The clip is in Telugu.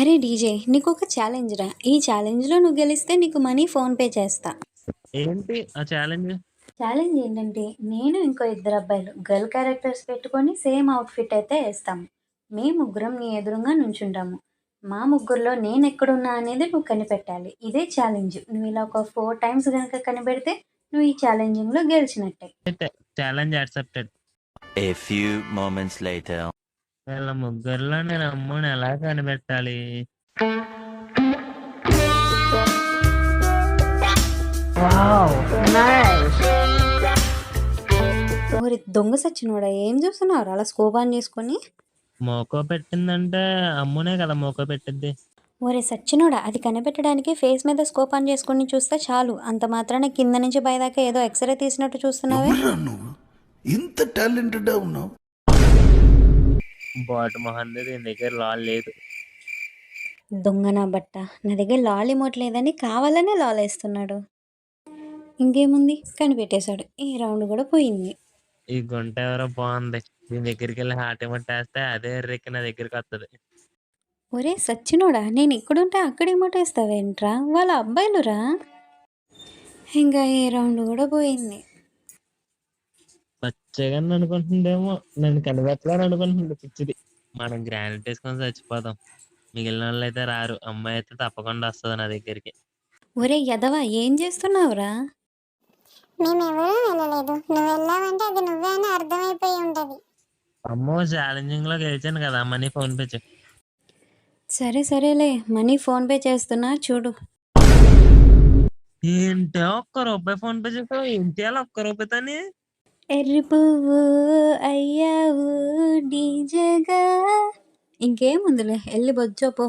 అరే డీజే, నీకొక ఛాలెంజ్ రా. ఈ ఛాలెంజ్‌లో నువ్వు గెలిస్తే నీకు మనీ ఫోన్‌పే చేస్తా. ఏంటి ఆ ఛాలెంజ్? ఛాలెంజ్ ఏంటంటే, నేను ఇంకో ఇద్దరు అబ్బాయిలు గర్ల్ క్యారెక్టర్స్ పెట్టుకొని సేమ్ అవుట్‌ఫిట్ అయితే ఏస్తాము. మేము ముగ్గురం నీ ఎదురుంగా నుంచుంటాము. మా ముగ్గురిలో నేనెక్కడున్నా అనేది నువ్వు కనిపెట్టాలి. ఇదే ఛాలెంజ్. నువ్వు ఇలా ఒక 4 టైమ్స్ గనక కనిపెడితే నువ్వు ఈ ఛాలెంజింగ్‌లో గెలిచినట్టే. అయితే challenge accepted. A few moments later. వీళ్ళ ముగ్గురిలో నేను అమ్ముని ఎలా కనిపెట్టాలి? ఓరి దొంగ సచ్చినోడా! ఏం చూస్తున్నావురా అలా స్కోప్ ఆన్ చేసుకొని? మోకో పెట్టిందంటే అమ్మునే కదా మోకో పెట్టిద్ది. ఓరే సచ్చినోడా! అది కనిపెట్టడానికి ఫేస్ మీద స్కోప్ ఆన్ చేసుకొని చూస్తే చాలు. అంత మాత్రాన కింద నుంచి పైదాకా ఏదో ఎక్స్‌రే తీసినట్టు చూస్తున్నావే? ఎవర్రా నువ్వు ఇంత టాలెంటెడ్ ఉన్నావు? బాటు మొహంది దీని దగ్గర లాల్ లేదు. దొంగ నా బట్ట! నా దగ్గర లాల్ ఎమోట్ లేదని కావాలనే లాలేస్తున్నాడు. ఇంకేముంది కనిపెట్టేశాడు. ఈ రౌండ్ కూడా పోయింది. ఈ గుంట ఎవరో బాగుంది. దీని దగ్గరికి వెళ్ళి హార్ట్ ఎమ్మటేస్తే అదే ఎర్రెక్కి నా దగ్గరికి వస్తుంది. ఒరే సచ్చినోడా! నేను ఇక్కడుంటే అక్కడ ఎమోటేస్తావేంట్రా? వాళ్ళ అబ్బాయిలురా. ఇంకా ఈ రౌండ్ కూడా పోయింది. పచ్చగా అనుకుంటుందేమో నన్ను కనిపెట్టలేని అనుకుంటుంది పిచ్చిది. మనం గ్రానైట్ వేసుకొని చచ్చిపోదాం. మిగిలిన వాళ్ళు అయితే రారు. అమ్మాయి అయితే తప్పకుండా వస్తుంది నా దగ్గరికి. ఒరే ఎదవా ఏం చేస్తున్నావురా? మేమెవరూ వెళ్ళలేదు. నువ్వు వెళ్ళావంటే అది నువ్వే అని అర్థమైపోయి ఉంటది. అమ్మో ఛాలెంజింగ్ లో గెలిచాను కదా, మనీ ఫోన్ పే చెక్. సరే సరేలే, మనీ ఫోన్‌పే చేస్తున్నా చూడు. ఏంటి ₹1 ఫోన్ పే చేసావు? ఏంటి అలా ₹1తోని? ఎర్రి పువ్వు అయ్యావు డీజేగా. ఇంకేముందిలే ఎల్లి బొజ్జో పో.